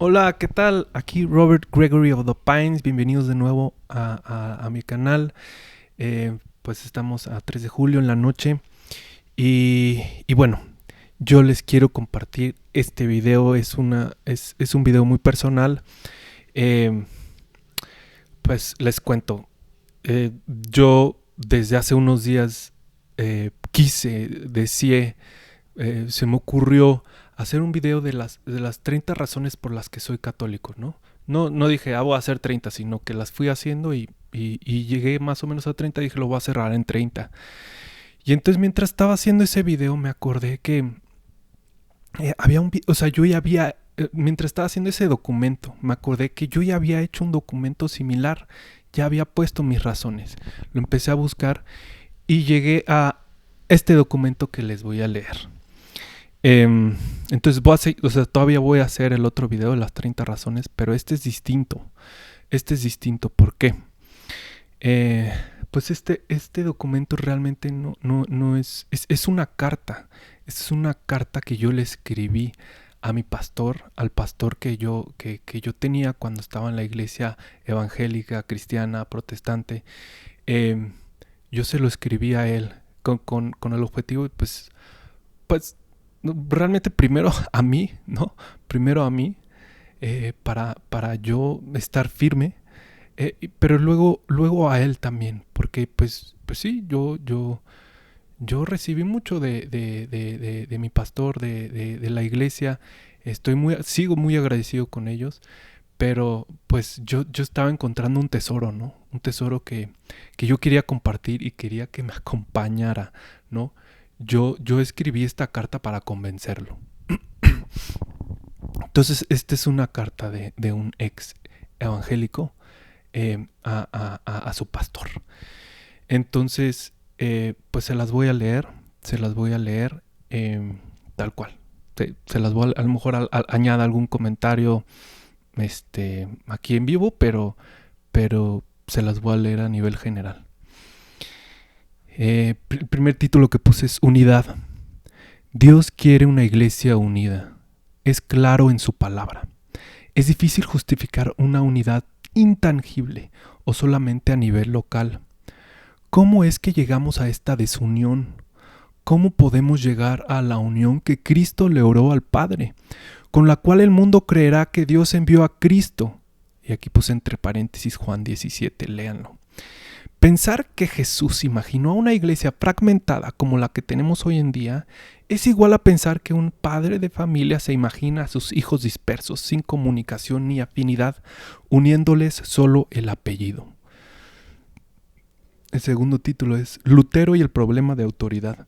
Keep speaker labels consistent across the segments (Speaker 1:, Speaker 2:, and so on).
Speaker 1: Hola, ¿qué tal? Aquí Robert Gregory of the Pines. Bienvenidos de nuevo a mi canal. Pues estamos a 3 de julio en la noche. Y bueno, yo les quiero compartir este video. Es un video muy personal. Eh, pues les cuento. Yo desde hace unos días deseé, se me ocurrió hacer un video de las 30 razones por las que soy católico, ¿no? No dije, voy a hacer 30, sino que las fui haciendo y llegué más o menos a 30. Dije, lo voy a cerrar en 30. Y entonces mientras estaba haciendo ese video me acordé que yo ya había, mientras estaba haciendo ese documento, me acordé que yo ya había hecho un documento similar. Ya había puesto mis razones. Lo empecé a buscar y llegué a este documento que les voy a leer. Entonces todavía voy a hacer el otro video de las 30 razones, pero este es distinto. ¿Por qué? Pues este documento realmente no es una carta. Es una carta que yo le escribí a mi pastor, al pastor que yo tenía cuando estaba en la iglesia evangélica, cristiana, protestante. Yo se lo escribí a él con el objetivo, pues realmente primero a mí, ¿no? Primero a mí, para yo estar firme, pero luego a él también, porque pues sí, yo recibí mucho de mi pastor, de la iglesia. Sigo muy agradecido con ellos, pero pues yo estaba encontrando un tesoro, ¿no? Un tesoro que yo quería compartir y quería que me acompañara, ¿no? Yo escribí esta carta para convencerlo. Entonces, esta es una carta de un ex evangélico a su pastor. Entonces, pues se las voy a leer tal cual. Se las voy a lo mejor añada algún comentario aquí en vivo, pero se las voy a leer a nivel general. El primer título que puse es Unidad. Dios quiere una iglesia unida. Es claro en su palabra. Es difícil justificar una unidad intangible o solamente a nivel local. ¿Cómo es que llegamos a esta desunión? ¿Cómo podemos llegar a la unión que Cristo le oró al Padre, con la cual el mundo creerá que Dios envió a Cristo? Y aquí puse entre paréntesis Juan 17, léanlo. Pensar que Jesús imaginó a una iglesia fragmentada como la que tenemos hoy en día es igual a pensar que un padre de familia se imagina a sus hijos dispersos, sin comunicación ni afinidad, uniéndoles solo el apellido. El segundo título es Lutero y el problema de autoridad.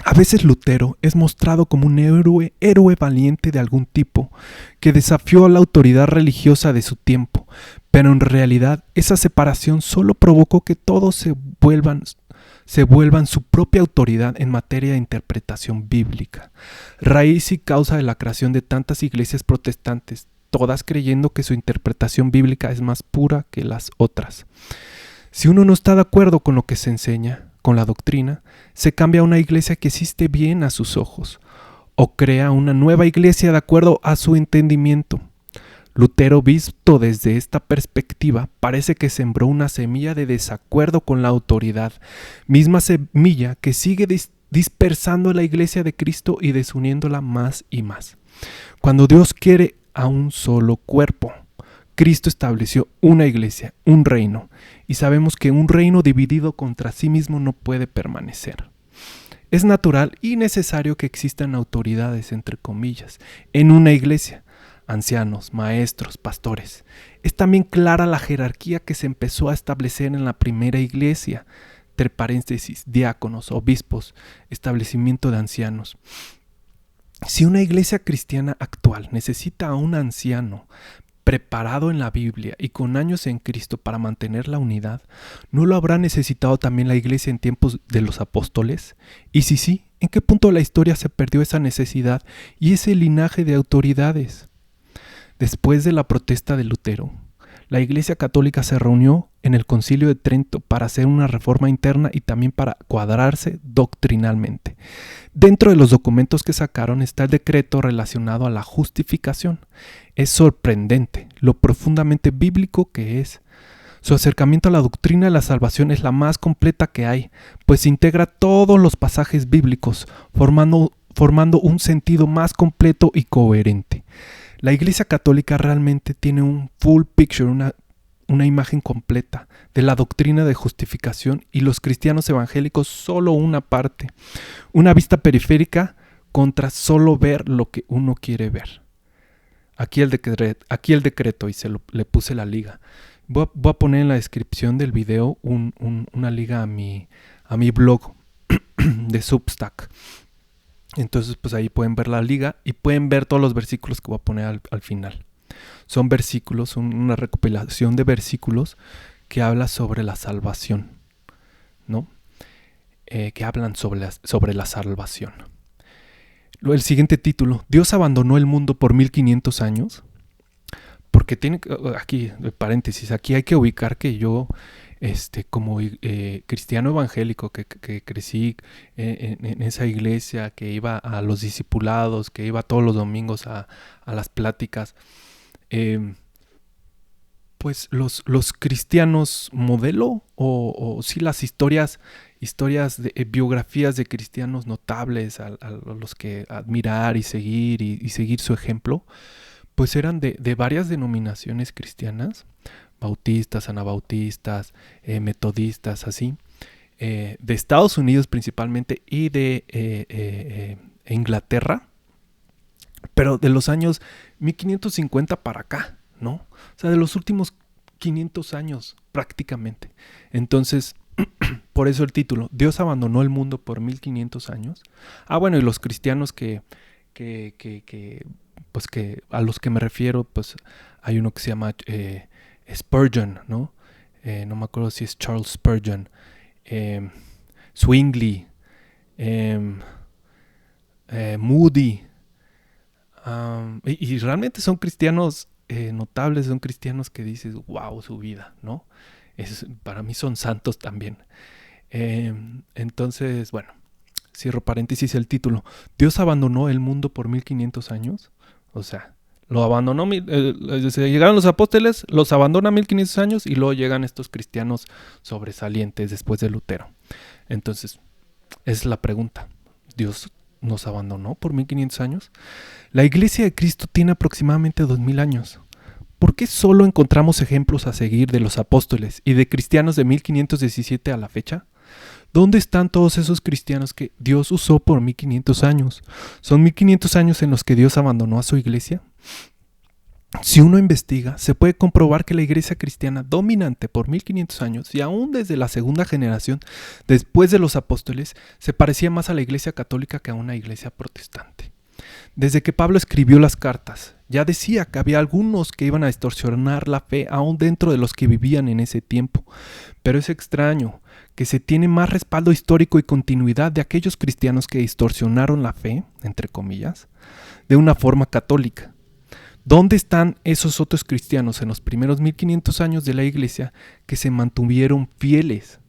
Speaker 1: A veces Lutero es mostrado como un héroe valiente de algún tipo, que desafió a la autoridad religiosa de su tiempo, pero en realidad esa separación solo provocó que todos se vuelvan su propia autoridad en materia de interpretación bíblica, raíz y causa de la creación de tantas iglesias protestantes, todas creyendo que su interpretación bíblica es más pura que las otras. Si uno no está de acuerdo con lo que se enseña, con la doctrina, se cambia a una iglesia que existe bien a sus ojos, o crea una nueva iglesia de acuerdo a su entendimiento. Lutero, visto desde esta perspectiva, parece que sembró una semilla de desacuerdo con la autoridad, misma semilla que sigue dispersando a la iglesia de Cristo y desuniéndola más y más. Cuando Dios quiere a un solo cuerpo, Cristo estableció una iglesia, un reino, y sabemos que un reino dividido contra sí mismo no puede permanecer. Es natural y necesario que existan autoridades, entre comillas, en una iglesia, ancianos, maestros, pastores. Es también clara la jerarquía que se empezó a establecer en la primera iglesia, entre paréntesis, diáconos, obispos, establecimiento de ancianos. Si una iglesia cristiana actual necesita a un anciano preparado en la Biblia y con años en Cristo para mantener la unidad, ¿no lo habrá necesitado también la iglesia en tiempos de los apóstoles? Y si sí, ¿en qué punto de la historia se perdió esa necesidad y ese linaje de autoridades? Después de la protesta de Lutero, La Iglesia Católica se reunió en el Concilio de Trento para hacer una reforma interna y también para cuadrarse doctrinalmente. Dentro de los documentos que sacaron está el decreto relacionado a la justificación. Es sorprendente lo profundamente bíblico que es. Su acercamiento a la doctrina de la salvación es la más completa que hay, pues integra todos los pasajes bíblicos, formando un sentido más completo y coherente. La Iglesia Católica realmente tiene un full picture, una imagen completa de la doctrina de justificación, y los cristianos evangélicos solo una parte, una vista periférica contra solo ver lo que uno quiere ver. Aquí el decreto y le puse la liga. Voy a poner en la descripción del video una liga a mi blog de Substack. Entonces pues ahí pueden ver la liga y pueden ver todos los versículos que voy a poner al final. Son versículos, una recopilación de versículos que habla sobre la salvación, ¿no? Que hablan sobre la salvación. El siguiente título: ¿Dios abandonó el mundo por 1500 años? Porque tiene aquí, paréntesis, aquí hay que ubicar que yo, como cristiano evangélico que crecí en esa iglesia, que iba a los discipulados, que iba todos los domingos a las pláticas, pues los cristianos modelo o sí las historias de biografías de cristianos notables a los que admirar y seguir su ejemplo, pues eran de varias denominaciones cristianas, bautistas, anabautistas, metodistas, así, de Estados Unidos principalmente y de Inglaterra, pero de los años 1550 para acá, ¿no? O sea, de los últimos 500 años prácticamente. Entonces, por eso el título: ¿Dios abandonó el mundo por 1500 años? Bueno, y los cristianos pues que a los que me refiero, pues hay uno que se llama Spurgeon, ¿no? No me acuerdo si es Charles Spurgeon, Zwingli, Moody, y realmente son cristianos notables, son cristianos que dices, wow, su vida, ¿no? Para mí son santos también. Entonces, bueno, cierro paréntesis el título: ¿Dios abandonó el mundo por 1500 años? O sea, lo abandonó, llegaron los apóstoles, los abandona 1500 años y luego llegan estos cristianos sobresalientes después de Lutero. Entonces, esa es la pregunta: ¿Dios nos abandonó por 1500 años? La Iglesia de Cristo tiene aproximadamente 2000 años. ¿Por qué solo encontramos ejemplos a seguir de los apóstoles y de cristianos de 1517 a la fecha? ¿Dónde están todos esos cristianos que Dios usó por 1500 años? ¿Son 1500 años en los que Dios abandonó a su iglesia? Si uno investiga, se puede comprobar que la iglesia cristiana dominante por 1500 años, y aún desde la segunda generación después de los apóstoles, se parecía más a la iglesia católica que a una iglesia protestante. Desde que Pablo escribió las cartas, ya decía que había algunos que iban a distorsionar la fe aún dentro de los que vivían en ese tiempo. Pero es extraño que se tiene más respaldo histórico y continuidad de aquellos cristianos que distorsionaron la fe, entre comillas, de una forma católica. ¿Dónde están esos otros cristianos en los primeros 1500 años de la iglesia que se mantuvieron fieles?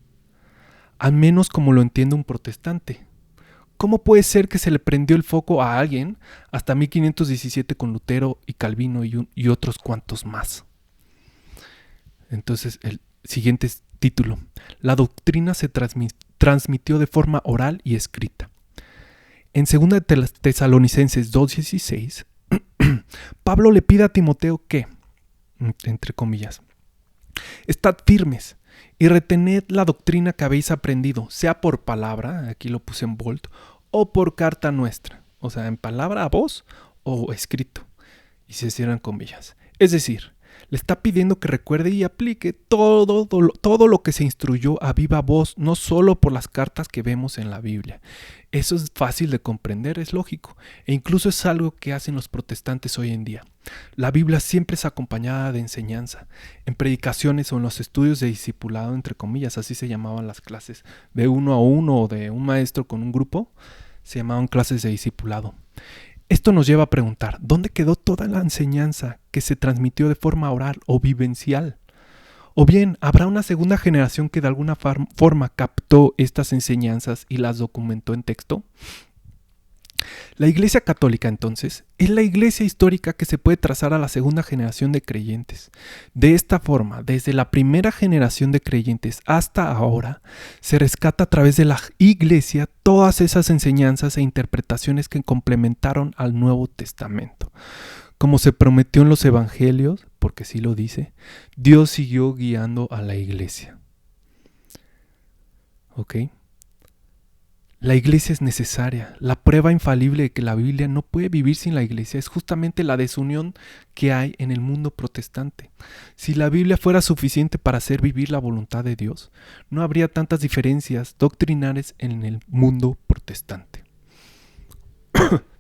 Speaker 1: Al menos como lo entiende un protestante. ¿Cómo puede ser que se le prendió el foco a alguien hasta 1517 con Lutero y Calvino y otros cuantos más? Entonces, el siguiente título: la doctrina se transmitió de forma oral y escrita. En 2 Tesalonicenses 2:16, Pablo le pide a Timoteo que, entre comillas, estad firmes y retened la doctrina que habéis aprendido, sea por palabra, aquí lo puse en bold, o por carta nuestra, o sea, en palabra a voz o escrito, y se cierran comillas. Es decir, le está pidiendo que recuerde y aplique todo lo que se instruyó a viva voz, no solo por las cartas que vemos en la Biblia. Eso es fácil de comprender, es lógico, e incluso es algo que hacen los protestantes hoy en día. La Biblia siempre es acompañada de enseñanza, en predicaciones o en los estudios de discipulado, entre comillas, así se llamaban las clases, de 1 a 1 o de un maestro con un grupo, se llamaban clases de discipulado. Esto nos lleva a preguntar, ¿dónde quedó toda la enseñanza que se transmitió de forma oral o vivencial? O bien, ¿habrá una segunda generación que de alguna forma captó estas enseñanzas y las documentó en texto? La Iglesia Católica, entonces, es la iglesia histórica que se puede trazar a la segunda generación de creyentes. De esta forma, desde la primera generación de creyentes hasta ahora, se rescata a través de la Iglesia todas esas enseñanzas e interpretaciones que complementaron al Nuevo Testamento. Como se prometió en los Evangelios, porque sí lo dice, Dios siguió guiando a la Iglesia. ¿Ok? La iglesia es necesaria. La prueba infalible de que la Biblia no puede vivir sin la iglesia es justamente la desunión que hay en el mundo protestante. Si la Biblia fuera suficiente para hacer vivir la voluntad de Dios, no habría tantas diferencias doctrinales en el mundo protestante.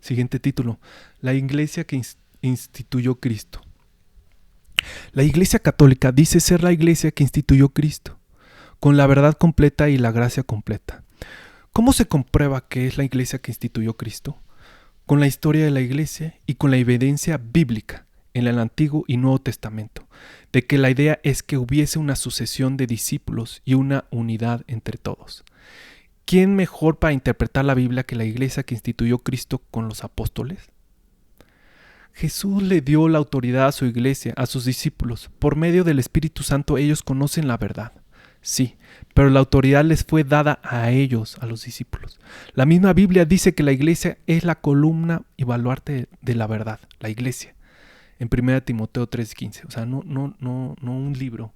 Speaker 1: Siguiente título. La iglesia que instituyó Cristo. La Iglesia Católica dice ser la iglesia que instituyó Cristo, con la verdad completa y la gracia completa. ¿Cómo se comprueba que es la iglesia que instituyó Cristo? Con la historia de la iglesia y con la evidencia bíblica en el Antiguo y Nuevo Testamento, de que la idea es que hubiese una sucesión de discípulos y una unidad entre todos. ¿Quién mejor para interpretar la Biblia que la iglesia que instituyó Cristo con los apóstoles? Jesús le dio la autoridad a su iglesia, a sus discípulos. Por medio del Espíritu Santo ellos conocen la verdad. Sí, pero la autoridad les fue dada a ellos, a los discípulos. La misma Biblia dice que la iglesia es la columna y baluarte de la verdad, la iglesia. En 1 Timoteo 3:15, o sea, no un libro.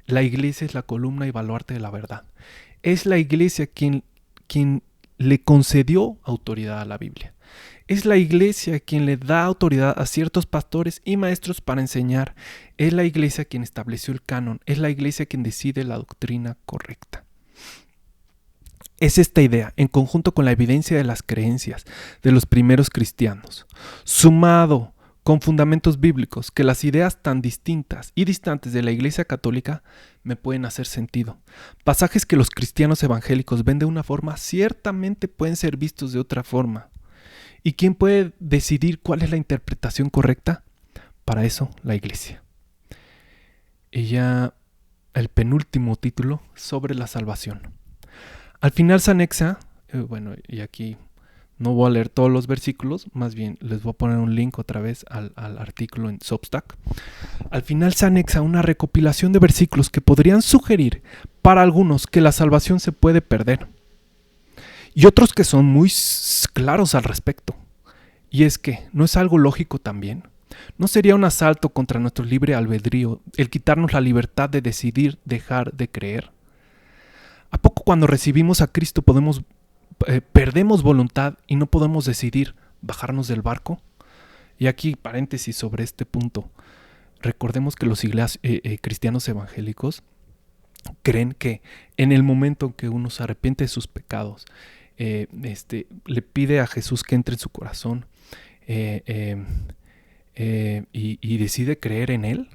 Speaker 1: La iglesia es la columna y baluarte de la verdad. Es la iglesia quien le concedió autoridad a la Biblia. Es la iglesia quien le da autoridad a ciertos pastores y maestros para enseñar. Es la iglesia quien estableció el canon. Es la iglesia quien decide la doctrina correcta. Es esta idea, en conjunto con la evidencia de las creencias de los primeros cristianos, sumado con fundamentos bíblicos, que las ideas tan distintas y distantes de la Iglesia Católica me pueden hacer sentido. Pasajes que los cristianos evangélicos ven de una forma ciertamente pueden ser vistos de otra forma. ¿Y quién puede decidir cuál es la interpretación correcta? Para eso, la Iglesia. El penúltimo título, sobre la salvación. Al final se anexa, y aquí no voy a leer todos los versículos, más bien les voy a poner un link otra vez al artículo en Substack. Al final se anexa una recopilación de versículos que podrían sugerir para algunos que la salvación se puede perder. Y otros que son muy claros al respecto. Y es que, ¿no es algo lógico también? ¿No sería un asalto contra nuestro libre albedrío el quitarnos la libertad de decidir dejar de creer? ¿A poco cuando recibimos a Cristo perdemos voluntad y no podemos decidir bajarnos del barco? Y aquí, paréntesis sobre este punto. Recordemos que los cristianos evangélicos creen que en el momento en que uno se arrepiente de sus pecados, le pide a Jesús que entre en su corazón y decide creer en Él,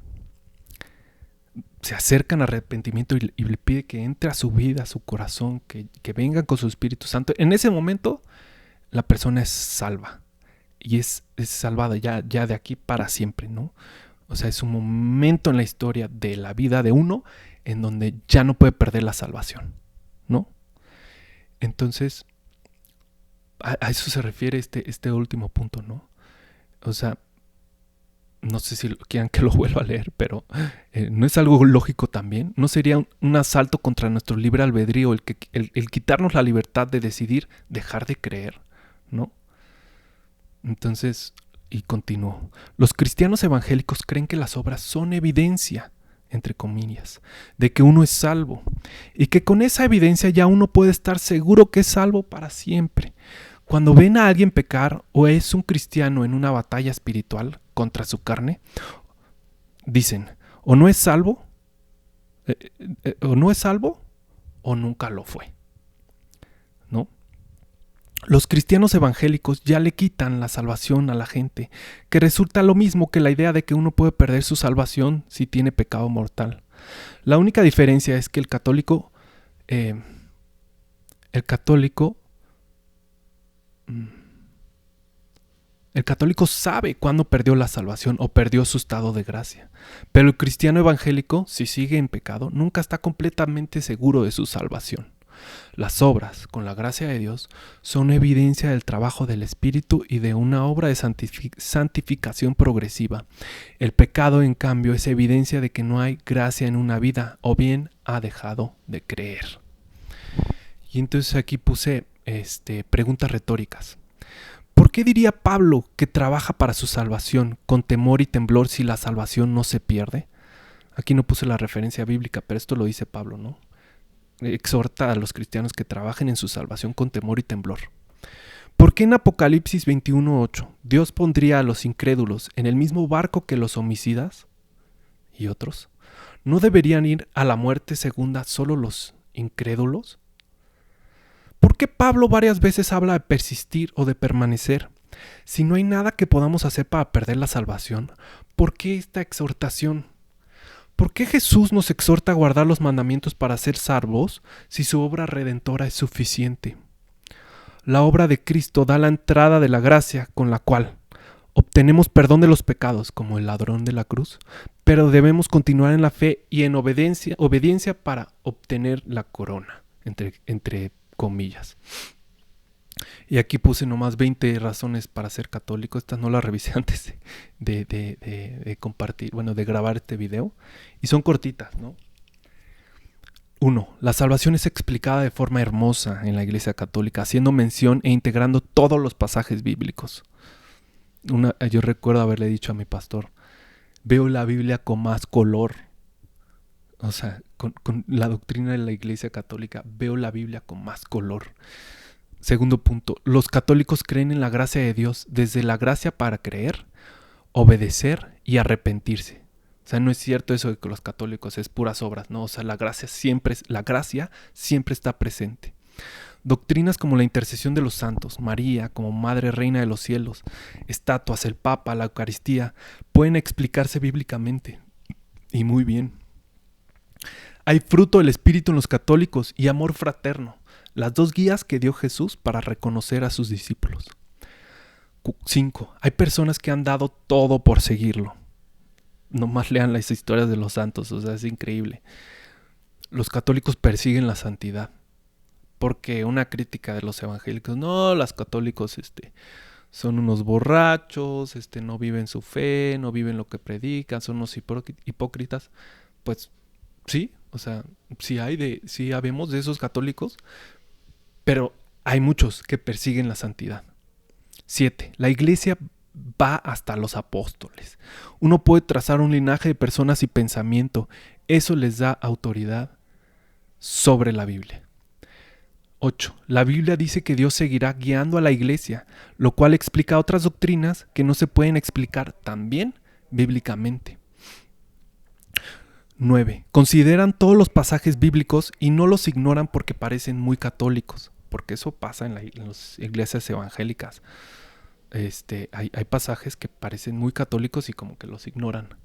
Speaker 1: se acercan al arrepentimiento y le pide que entre a su vida, a su corazón, que vengan con su Espíritu Santo. En ese momento la persona es salva y es salvada ya de aquí para siempre, ¿no? O sea, es un momento en la historia de la vida de uno en donde ya no puede perder la salvación, ¿no? Entonces, a eso se refiere este último punto, ¿no? O sea, no sé si quieran que lo vuelva a leer, pero ¿no es algo lógico también? ¿No sería un asalto contra nuestro libre albedrío el quitarnos la libertad de decidir dejar de creer, ¿no? Entonces, y continúo. Los cristianos evangélicos creen que las obras son evidencia, entre comillas, de que uno es salvo y que con esa evidencia ya uno puede estar seguro que es salvo para siempre. Cuando ven a alguien pecar o es un cristiano en una batalla espiritual contra su carne, dicen, o no es salvo, o nunca lo fue, ¿no? Los cristianos evangélicos ya le quitan la salvación a la gente, que resulta lo mismo que la idea de que uno puede perder su salvación si tiene pecado mortal. La única diferencia es que el católico El católico sabe cuándo perdió la salvación o perdió su estado de gracia. Pero el cristiano evangélico, si sigue en pecado, nunca está completamente seguro de su salvación. Las obras, con la gracia de Dios, son evidencia del trabajo del Espíritu y de una obra de santificación progresiva. El pecado, en cambio, es evidencia de que no hay gracia en una vida o bien ha dejado de creer. Y entonces aquí puse preguntas retóricas. ¿Por qué diría Pablo que trabaja para su salvación con temor y temblor si la salvación no se pierde? Aquí no puse la referencia bíblica, pero esto lo dice Pablo, ¿no? Exhorta a los cristianos que trabajen en su salvación con temor y temblor. ¿Por qué en Apocalipsis 21:8 Dios pondría a los incrédulos en el mismo barco que los homicidas y otros? ¿No deberían ir a la muerte segunda solo los incrédulos? ¿Por qué Pablo varias veces habla de persistir o de permanecer? Si no hay nada que podamos hacer para perder la salvación, ¿por qué esta exhortación? ¿Por qué Jesús nos exhorta a guardar los mandamientos para ser salvos si su obra redentora es suficiente? La obra de Cristo da la entrada de la gracia con la cual obtenemos perdón de los pecados como el ladrón de la cruz, pero debemos continuar en la fe y en obediencia para obtener la corona, entre comillas. Y aquí puse nomás 20 razones para ser católico. Estas no las revisé antes de compartir, de grabar este video. Y son cortitas, ¿no? 1. La salvación es explicada de forma hermosa en la Iglesia Católica, haciendo mención e integrando todos los pasajes bíblicos. Yo recuerdo haberle dicho a mi pastor, veo la Biblia con más color. O sea, con la doctrina de la Iglesia Católica, veo la Biblia con más color. Segundo punto, los católicos creen en la gracia de Dios, desde la gracia para creer, obedecer y arrepentirse. O sea, no es cierto eso de que los católicos es puras obras, no, o sea, la gracia siempre está presente. Doctrinas como la intercesión de los santos, María como Madre Reina de los cielos, estatuas, el Papa, la Eucaristía, pueden explicarse bíblicamente. Y muy bien. Hay fruto del Espíritu en los católicos y amor fraterno, las dos guías que dio Jesús para reconocer a sus discípulos. 5. Hay personas que han dado todo por seguirlo. Nomás lean las historias de los santos, o sea, es increíble. Los católicos persiguen la santidad, porque una crítica de los evangélicos, no, los católicos son unos borrachos, no viven su fe, no viven lo que predican, son unos hipócritas. Pues sí, o sea, sí habemos de esos católicos, pero hay muchos que persiguen la santidad. 7. La iglesia va hasta los apóstoles. Uno puede trazar un linaje de personas y pensamiento. Eso les da autoridad sobre la Biblia. 8. La Biblia dice que Dios seguirá guiando a la iglesia, lo cual explica otras doctrinas que no se pueden explicar tan bien bíblicamente. 9. Consideran todos los pasajes bíblicos y no los ignoran porque parecen muy católicos, porque eso pasa en las iglesias evangélicas. Hay pasajes que parecen muy católicos y como que los ignoran.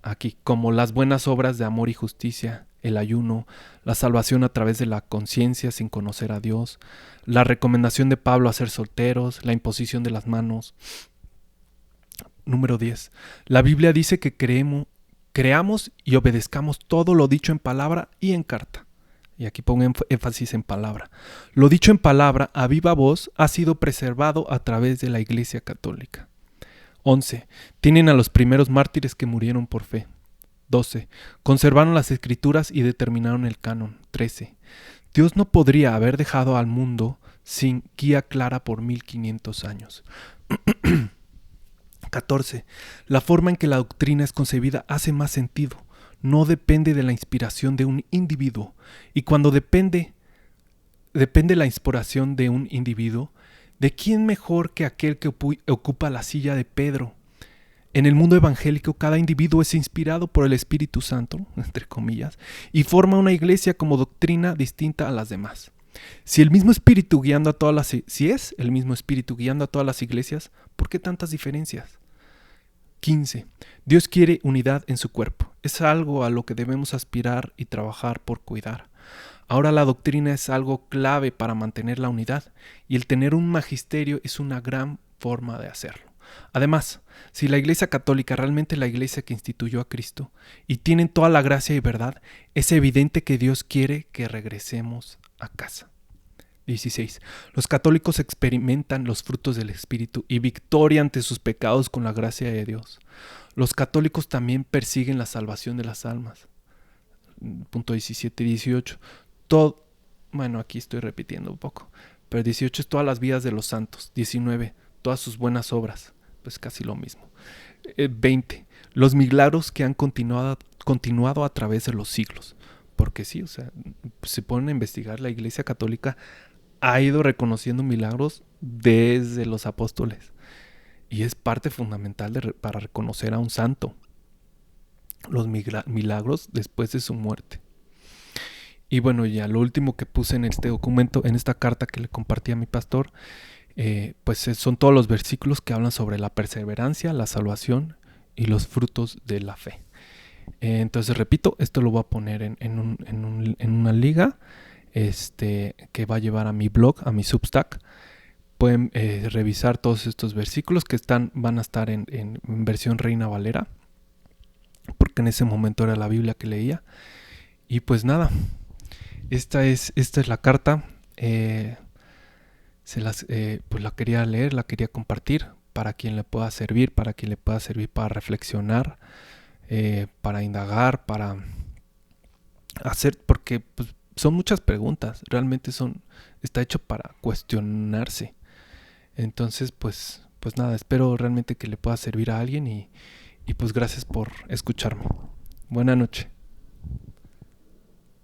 Speaker 1: Aquí, como las buenas obras de amor y justicia, el ayuno, la salvación a través de la conciencia sin conocer a Dios, la recomendación de Pablo a ser solteros, la imposición de las manos. Número 10. La Biblia dice que creamos y obedezcamos todo lo dicho en palabra y en carta. Y aquí pongo énfasis en palabra. Lo dicho en palabra a viva voz ha sido preservado a través de la Iglesia Católica. 11. Tienen a los primeros mártires que murieron por fe. 12. Conservaron las escrituras y determinaron el canon. 13. Dios no podría haber dejado al mundo sin guía clara por 1500 años. 14. La forma en que la doctrina es concebida hace más sentido. No depende de la inspiración de un individuo. Y cuando depende la inspiración de un individuo, ¿de quién mejor que aquel que ocupa la silla de Pedro? En el mundo evangélico, cada individuo es inspirado por el Espíritu Santo, entre comillas, y forma una iglesia como doctrina distinta a las demás. Si es el mismo Espíritu guiando a todas las iglesias, ¿por qué tantas diferencias? 15. Dios quiere unidad en su cuerpo. Es algo a lo que debemos aspirar y trabajar por cuidar. Ahora la doctrina es algo clave para mantener la unidad y el tener un magisterio es una gran forma de hacerlo. Además, si la Iglesia Católica realmente es la Iglesia que instituyó a Cristo y tienen toda la gracia y verdad, es evidente que Dios quiere que regresemos a casa. 16. Los católicos experimentan los frutos del Espíritu y victoria ante sus pecados con la gracia de Dios. Los católicos también persiguen la salvación de las almas. Punto 17 y 18. Bueno, aquí estoy repitiendo un poco. Pero 18 es todas las vidas de los santos. 19, todas sus buenas obras. Pues casi lo mismo. 20, los milagros que han continuado a través de los siglos. Porque sí, o sea, se ponen a investigar, la Iglesia Católica ha ido reconociendo milagros desde los apóstoles. Y es parte fundamental para reconocer a un santo. Los milagros después de su muerte. Y bueno, ya lo último que puse en este documento, en esta carta que le compartí a mi pastor, pues son todos los versículos que hablan sobre la perseverancia, la salvación y los frutos de la fe. Entonces repito, esto lo voy a poner en una liga que va a llevar a mi blog, a mi Substack. Pueden revisar todos estos versículos que van a estar en versión Reina Valera, porque en ese momento era la Biblia que leía. Y pues nada, esta es la carta. Pues la quería leer, la quería compartir para quien le pueda servir, para reflexionar, para indagar, para hacer, porque pues, son muchas preguntas, realmente está hecho para cuestionarse. Entonces pues nada, espero realmente que le pueda servir a alguien y pues gracias por escucharme. Buena noche.